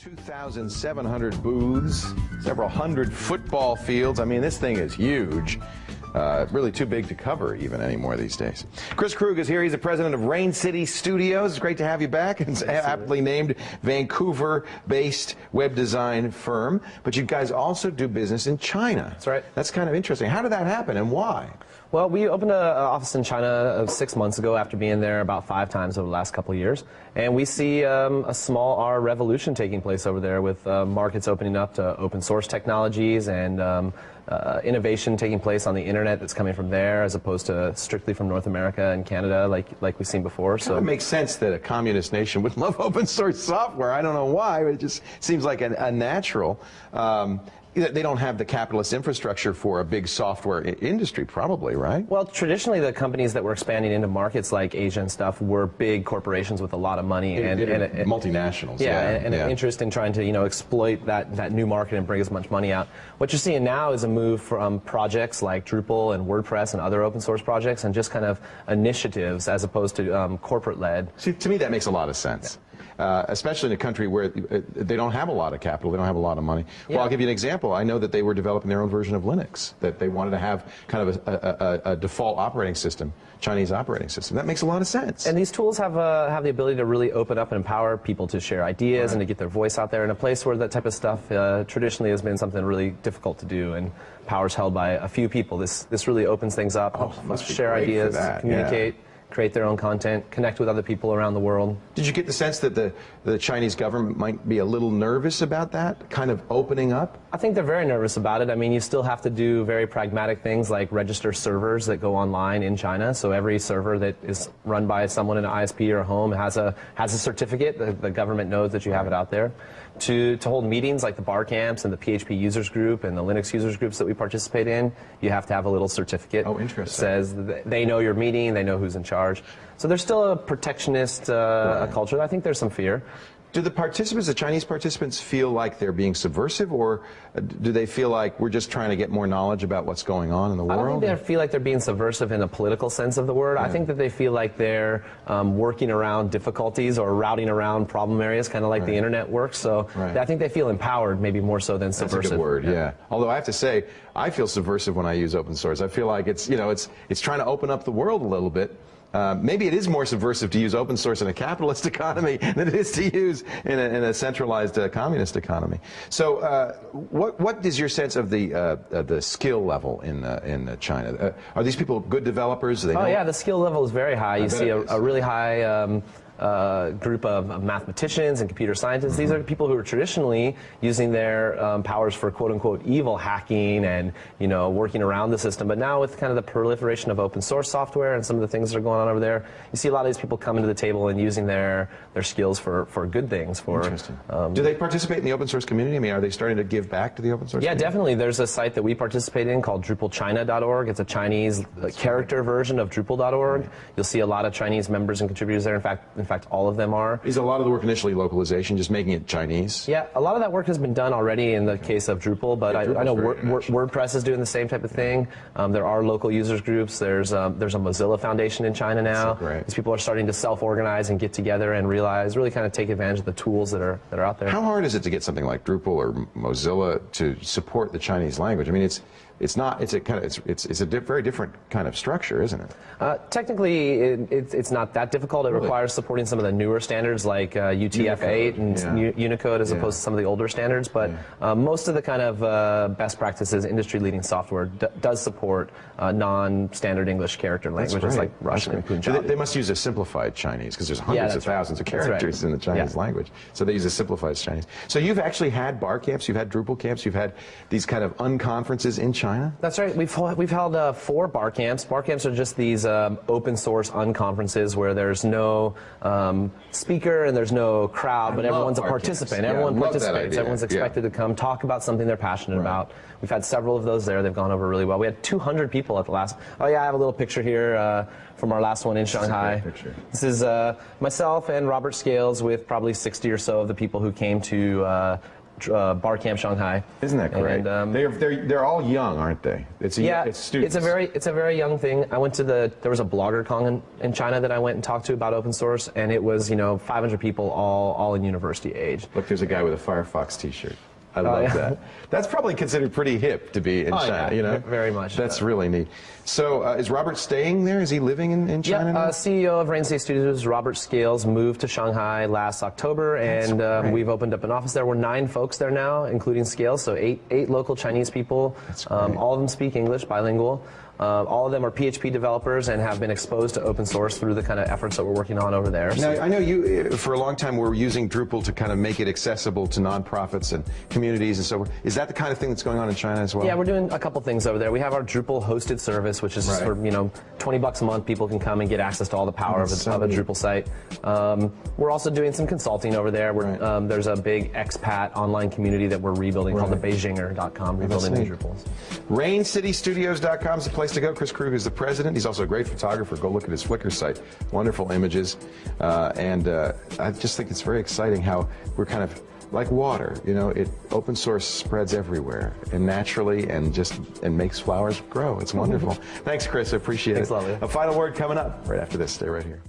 2,700 booths, several hundred football fields. I mean, this thing is huge. Really too big to cover even anymore these days. Kris Krug is here. He's the president of Rain City Studios. It's great to have you back. It's aptly named Vancouver-based web design firm. But you guys also do business in China. That's right. That's kind of interesting. How did that happen and why? Well, we opened an office in China 6 months ago after being there about 5 times over the last couple of years. And we see a small R revolution taking place over there with markets opening up to open source technologies and innovation taking place on the internet that's coming from there as opposed to strictly from North America and Canada like we've seen before. So it makes sense that a communist nation would love open source software. I don't know why, but it just seems like a natural. They don't have the capitalist infrastructure for a big software industry, probably, right? Well, traditionally, the companies that were expanding into markets like Asia and stuff were big corporations with a lot of money and multinationals. An interest in trying to exploit that new market and bring as much money out. What you're seeing now is a move from projects like Drupal and WordPress and other open source projects and just kind of initiatives as opposed to corporate-led. See, to me, that makes a lot of sense. Yeah. Especially in a country where they don't have a lot of capital, they don't have a lot of money. Well, I'll give you an example. I know that they were developing their own version of Linux, that they wanted to have kind of a default operating system, Chinese operating system. That makes a lot of sense. And these tools have the ability to really open up and empower people to share ideas and to get their voice out there in a place where that type of stuff traditionally has been something really difficult to do, and power's held by a few people. This really opens things up, helps share ideas, communicate. Create their own content, connect with other people around the world. Did you get the sense that the Chinese government might be a little nervous about that, kind of opening up? I think they're very nervous about it. I mean, you still have to do very pragmatic things like register servers that go online in China. So every server that is run by someone in an ISP or a home has a certificate. The government knows that you have it out there. To hold meetings like the bar camps and the PHP users group and the Linux users groups that we participate in, you have to have a little certificate. Oh, interesting. That says that they know you're meeting, they know who's in charge. So there's still a protectionist culture. I think there's some fear. Do the participants, the Chinese participants, feel like they're being subversive, or do they feel like we're just trying to get more knowledge about what's going on in the world? I don't think they feel like they're being subversive in a political sense of the word. I think that they feel like they're working around difficulties or routing around problem areas, kind of like the internet works. So I think they feel empowered, maybe more so than subversive. That's a good word, yeah. Although I have to say, I feel subversive when I use open source. I feel like it's trying to open up the world a little bit. Maybe it is more subversive to use open source in a capitalist economy than it is to use in a centralized communist economy. So, what is your sense of the skill level in China? Are these people good developers? Do they know? Yeah, the skill level is very high. You see a really high group of mathematicians and computer scientists. These are people who are traditionally using their powers for quote-unquote evil hacking and working around the system. But now with kind of the proliferation of open source software and some of the things that are going on over there, you see a lot of these people coming to the table and using their skills for good things. Interesting. Do they participate in the open source community? I mean, are they starting to give back to the open source community? Yeah, definitely. There's a site that we participate in called DrupalChina.org. It's a Chinese character version of Drupal.org. You'll see a lot of Chinese members and contributors there. In fact, all of them are. Is a lot of the work initially localization, just making it Chinese? Yeah, a lot of that work has been done already in the case of Drupal, but I know WordPress is doing the same type of thing. There are local users groups. There's a Mozilla Foundation in China now. These people are starting to self-organize and get together and really kind of take advantage of the tools that are out there. How hard is it to get something like Drupal or Mozilla to support the Chinese language? I mean, it's a very different kind of structure, isn't it? Technically, it's not that difficult. It requires supporting some of the newer standards like UTF-8 and Unicode as opposed to some of the older standards. But most of the kind of best practices, industry-leading software does support non-standard English character languages like Russian and Punjabi. They must use a simplified Chinese because there's hundreds of thousands of characters in the Chinese language. So they use a simplified Chinese. So you've actually had bar camps, you've had Drupal camps, you've had these kind of unconferences in China? That's right. We've held 4 bar camps. Bar camps are just these open source unconferences where there's no speaker and there's no crowd, but everyone's a participant. Everyone participates. Everyone's expected to come talk about something they're passionate about. We've had several of those there. They've gone over really well. We had 200 people at the last. Oh yeah, I have a little picture here from our last one in Shanghai. This is myself and Robert Scales with probably 60 or so of the people who came to Barcamp Shanghai. Isn't that great? And, they're all young, aren't they? It's students. It's a very young thing. I went to there was a blogger con in China that I went and talked to about open source, and it was 500 people all in university age. Look, there's a guy with a Firefox T-shirt. I love that. That's probably considered pretty hip to be in China, yeah, very much. That's really neat. So is Robert staying there? Is he living in China now? CEO of Rain State Studios, Robert Scales, moved to Shanghai last October, and we've opened up an office there. We're 9 folks there now, including Scales, so eight local Chinese people. That's great. All of them speak English, bilingual. All of them are PHP developers and have been exposed to open source through the kind of efforts that we're working on over there. Now, I know you, for a long time, were using Drupal to kind of make it accessible to nonprofits and communities and so forth. Is that the kind of thing that's going on in China as well? Yeah, we're doing a couple things over there. We have our Drupal hosted service, which is just for, $20 a month. People can come and get access to all the power of a Drupal site. We're also doing some consulting over there. There's a big expat online community that we're rebuilding called the Beijinger.com, rebuilding the Drupals. RainCityStudios.com is the place to go. Kris Krug is the president. He's also a great photographer. Go look at his Flickr site. Wonderful images. And I just think it's very exciting how we're kind of like water, open source spreads everywhere and naturally and makes flowers grow. It's wonderful. Thanks, Kris. I appreciate it. Thanks, Leo. A final word coming up right after this. Stay right here.